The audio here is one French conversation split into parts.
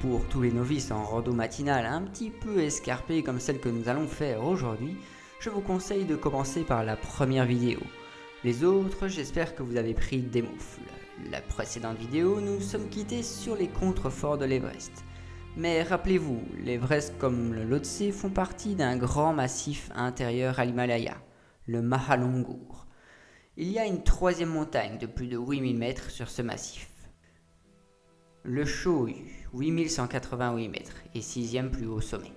pour tous les novices en rando matinale un petit peu escarpée comme celle que nous allons faire aujourd'hui, je vous conseille de commencer par la première vidéo. Les autres, j'espère que vous avez pris des moufles. La précédente vidéo, nous nous sommes quittés sur les contreforts de l'Everest. Mais rappelez-vous, l'Everest comme le Lhotse font partie d'un grand massif intérieur à l'Himalaya, le Mahalungur. Il y a une troisième montagne de plus de 8000 mètres sur ce massif. Le Cho-Oyu, 8188 mètres, est sixième plus haut sommet.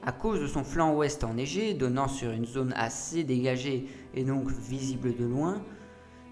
À cause de son flanc ouest enneigé, donnant sur une zone assez dégagée et donc visible de loin,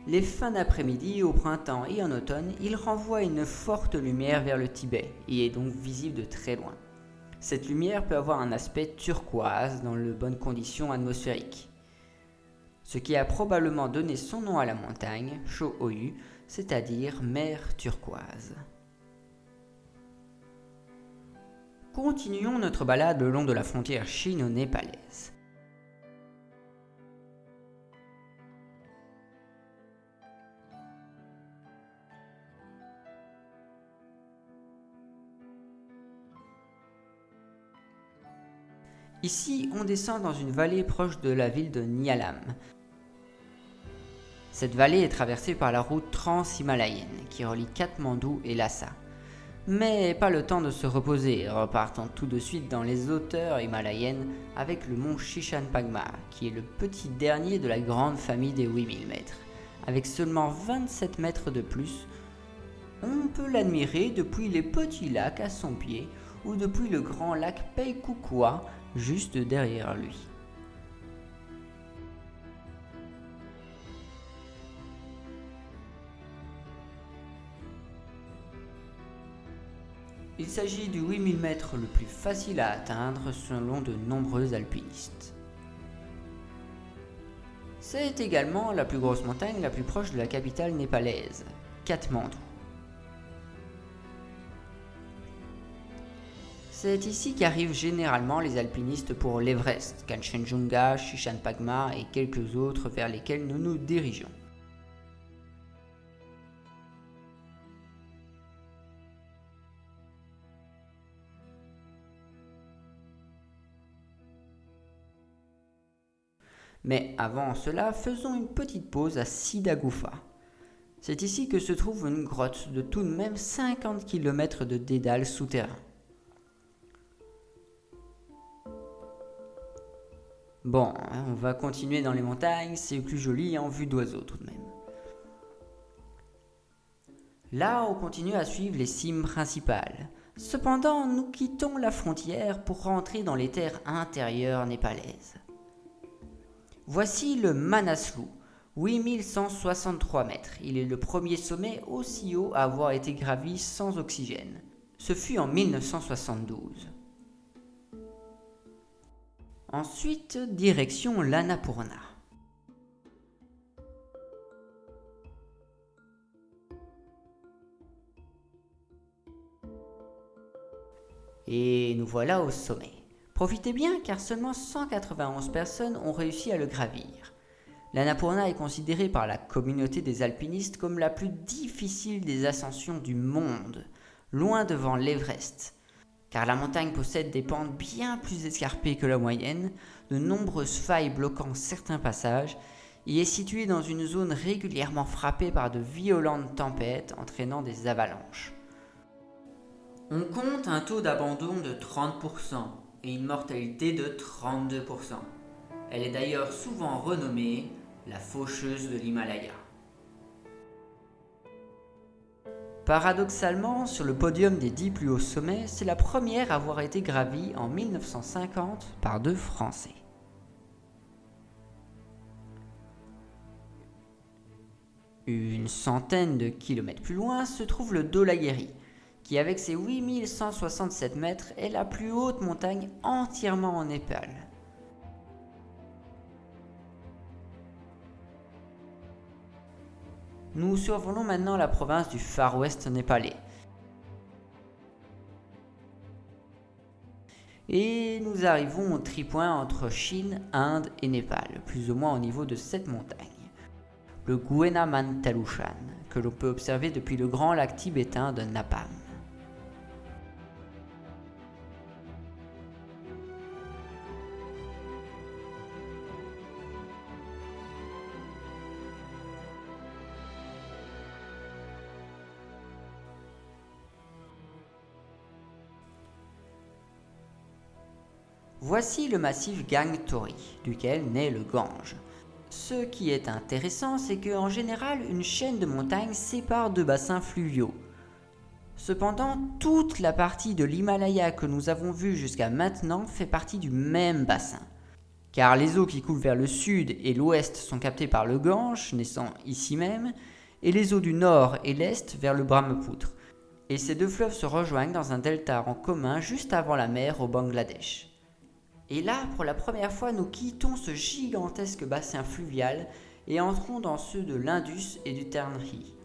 les fins d'après-midi, au printemps et en automne, il renvoie une forte lumière vers le Tibet et est donc visible de très loin. Cette lumière peut avoir un aspect turquoise dans de bonnes conditions atmosphériques. Ce qui a probablement donné son nom à la montagne, Cho-Oyu, c'est-à-dire mer turquoise. Continuons notre balade le long de la frontière chino-népalaise. Ici, on descend dans une vallée proche de la ville de Nialam. Cette vallée est traversée par la route trans-himalayenne qui relie Katmandou et Lhasa. Mais pas le temps de se reposer, repartons tout de suite dans les hauteurs himalayennes avec le mont Shishapangma, qui est le petit dernier de la grande famille des 8000 mètres. Avec seulement 27 mètres de plus, on peut l'admirer depuis les petits lacs à son pied ou depuis le grand lac Paikukwa juste derrière lui. Il s'agit du 8000 mètres le plus facile à atteindre selon de nombreux alpinistes. C'est également la plus grosse montagne la plus proche de la capitale népalaise, Katmandou. C'est ici qu'arrivent généralement les alpinistes pour l'Everest, Kanchenjunga, Shishapangma et quelques autres vers lesquels nous nous dirigeons. Mais avant cela, faisons une petite pause à Siddha Gufa. C'est ici que se trouve une grotte de tout de même 50 km de dédale souterrain. Bon, on va continuer dans les montagnes, c'est plus joli en vue d'oiseaux tout de même. Là, on continue à suivre les cimes principales. Cependant, nous quittons la frontière pour rentrer dans les terres intérieures népalaises. Voici le Manaslu, 8163 mètres. Il est le premier sommet aussi haut à avoir été gravi sans oxygène. Ce fut en 1972. Ensuite, direction l'Annapurna. Et nous voilà au sommet. Profitez bien car seulement 191 personnes ont réussi à le gravir. L'Annapurna est considérée par la communauté des alpinistes comme la plus difficile des ascensions du monde, loin devant l'Everest. Car la montagne possède des pentes bien plus escarpées que la moyenne, de nombreuses failles bloquant certains passages, et est située dans une zone régulièrement frappée par de violentes tempêtes entraînant des avalanches. On compte un taux d'abandon de 30%. Et une mortalité de 32%. Elle est d'ailleurs souvent renommée la faucheuse de l'Himalaya. Paradoxalement, sur le podium des 10 plus hauts sommets, c'est la première à avoir été gravie en 1950 par deux Français. Une centaine de kilomètres plus loin se trouve le Dhaulagiri, qui avec ses 8167 mètres est la plus haute montagne entièrement en Népal. Nous survolons maintenant la province du Far West népalais. Et nous arrivons au tripoint entre Chine, Inde et Népal, plus ou moins au niveau de cette montagne, le Guenamantalushan, que l'on peut observer depuis le grand lac tibétain de Napam. Voici le massif Gangtori, duquel naît le Gange. Ce qui est intéressant, c'est qu'en général, une chaîne de montagnes sépare deux bassins fluviaux. Cependant, toute la partie de l'Himalaya que nous avons vue jusqu'à maintenant fait partie du même bassin. Car les eaux qui coulent vers le sud et l'ouest sont captées par le Gange, naissant ici même, et les eaux du nord et l'est vers le Brahmapoutre. Et ces deux fleuves se rejoignent dans un delta en commun juste avant la mer au Bangladesh. Et là, pour la première fois, nous quittons ce gigantesque bassin fluvial et entrons dans ceux de l'Indus et du Ternhi.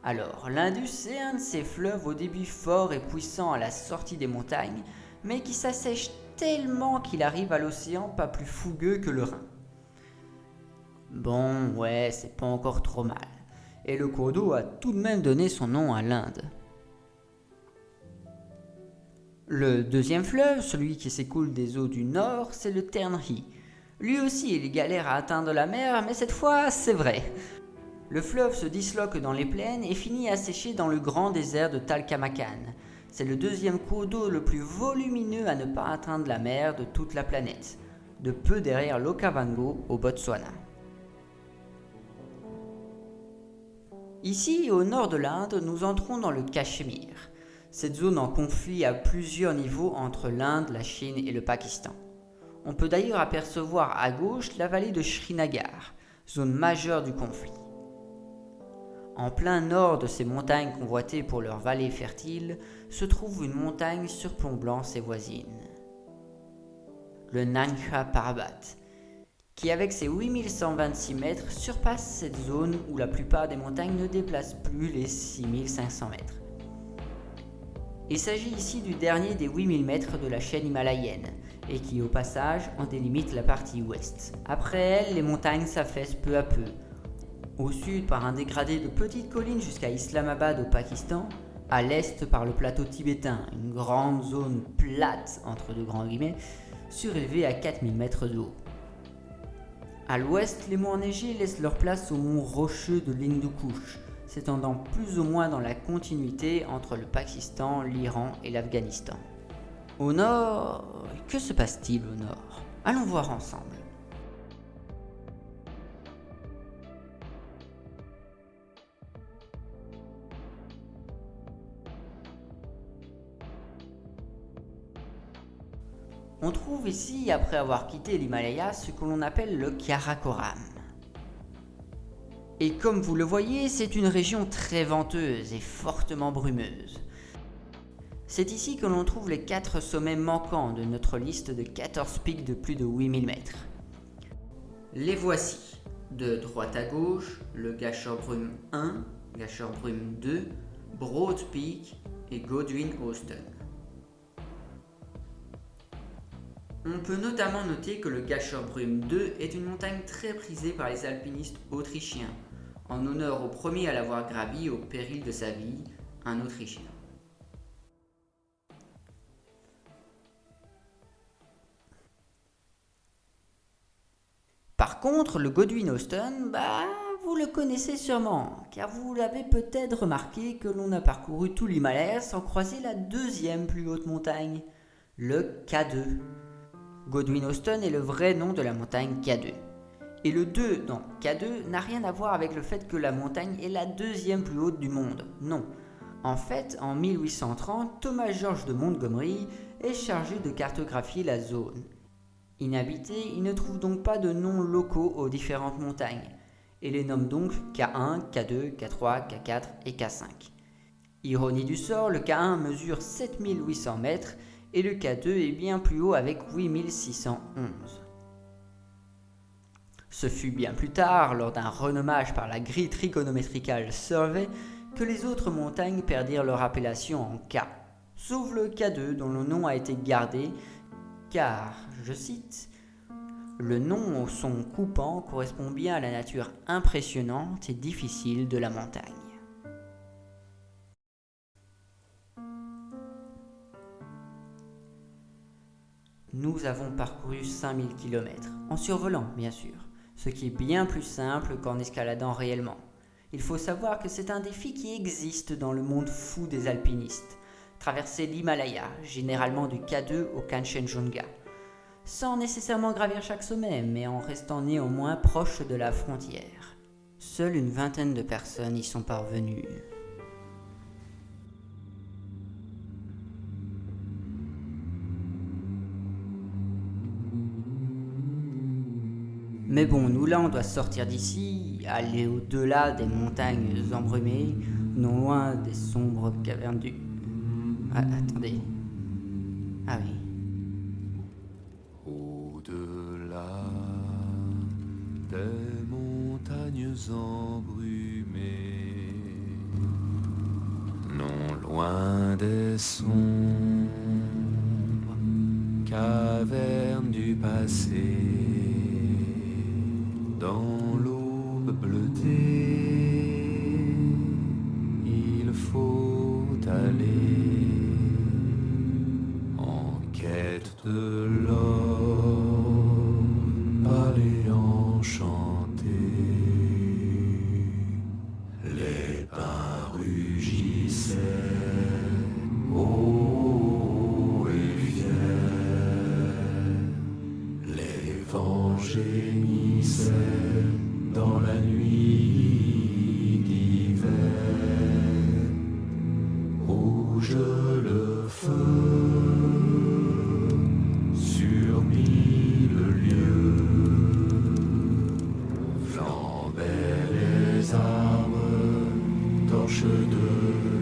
Alors, l'Indus est un de ces fleuves au débit fort et puissant à la sortie des montagnes, mais qui s'assèche tellement qu'il arrive à l'océan pas plus fougueux que le Rhin. Bon, ouais, c'est pas encore trop mal. Et le cours d'eau a tout de même donné son nom à l'Inde. Le deuxième fleuve, celui qui s'écoule des eaux du nord, c'est le Ternhi. Lui aussi, il galère à atteindre la mer, mais cette fois, c'est vrai. Le fleuve se disloque dans les plaines et finit à sécher dans le grand désert de Talcamacan. C'est le deuxième cours d'eau le plus volumineux à ne pas atteindre la mer de toute la planète, de peu derrière l'Okavango au Botswana. Ici, au nord de l'Inde, nous entrons dans le Cachemire. Cette zone en conflit à plusieurs niveaux entre l'Inde, la Chine et le Pakistan. On peut d'ailleurs apercevoir à gauche la vallée de Srinagar, zone majeure du conflit. En plein nord de ces montagnes convoitées pour leurs vallées fertiles, se trouve une montagne surplombant ses voisines. Le Nangha Parbat, qui avec ses 8126 mètres surpasse cette zone où la plupart des montagnes ne déplacent plus les 6500 mètres. Il s'agit ici du dernier des 8000 mètres de la chaîne himalayenne, et qui au passage en délimite la partie ouest. Après elle, les montagnes s'affaissent peu à peu. Au sud par un dégradé de petites collines jusqu'à Islamabad au Pakistan, à l'est par le plateau tibétain, une grande zone plate, entre deux grands guillemets, surélevée à 4000 mètres de haut. À l'ouest, les monts enneigés laissent leur place aux monts rocheux de l'Hindu Kush, s'étendant plus ou moins dans la continuité entre le Pakistan, l'Iran et l'Afghanistan. Au nord, que se passe-t-il au nord ? Allons voir ensemble. On trouve ici, après avoir quitté l'Himalaya, ce que l'on appelle le Karakoram. Et comme vous le voyez, c'est une région très venteuse et fortement brumeuse. C'est ici que l'on trouve les 4 sommets manquants de notre liste de 14 pics de plus de 8000 mètres. Les voici, de droite à gauche, le Gasherbrum 1, Gasherbrum 2, Broad Peak et Godwin Austen. On peut notamment noter que le Gasherbrum 2 est une montagne très prisée par les alpinistes autrichiens, en honneur au premier à l'avoir gravi au péril de sa vie, un Autrichien. Par contre, le Godwin Austen, vous le connaissez sûrement, car vous l'avez peut-être remarqué que l'on a parcouru tout l'Himalaya sans croiser la deuxième plus haute montagne, le K2. Godwin Austen est le vrai nom de la montagne K2. Et le 2 dans K2 n'a rien à voir avec le fait que la montagne est la deuxième plus haute du monde. Non. En fait, en 1830, Thomas George de Montgomery est chargé de cartographier la zone. Inhabité, il ne trouve donc pas de noms locaux aux différentes montagnes, et les nomme donc K1, K2, K3, K4 et K5. Ironie du sort, le K1 mesure 7800 mètres et le K2 est bien plus haut avec 8611. Ce fut bien plus tard, lors d'un renommage par la grille Trigonometrical Survey, que les autres montagnes perdirent leur appellation en K, sauf le K2 dont le nom a été gardé car, je cite, Le nom au son coupant correspond bien à la nature impressionnante et difficile de la montagne. Nous avons parcouru 5000 km, en survolant bien sûr, ce qui est bien plus simple qu'en escaladant réellement. Il faut savoir que c'est un défi qui existe dans le monde fou des alpinistes. Traverser l'Himalaya, généralement du K2 au Kanchenjunga, sans nécessairement gravir chaque sommet, mais en restant néanmoins proche de la frontière. Seule une vingtaine de personnes y sont parvenues. Mais bon, nous là, on doit sortir d'ici, aller au-delà des montagnes embrumées, non loin des sombres cavernes du... Ah, attendez. Ah oui. Au-delà des montagnes embrumées, non loin des sombres cavernes du passé, dans l'aube bleutée, il faut aller en quête de l'or, palais enchanté. Les pins rugissaient, hauts et fiers, les vents gémissaient dans la nuit d'hiver. Rouge le feu sur 1000 lieues, flambaient les arbres, torches de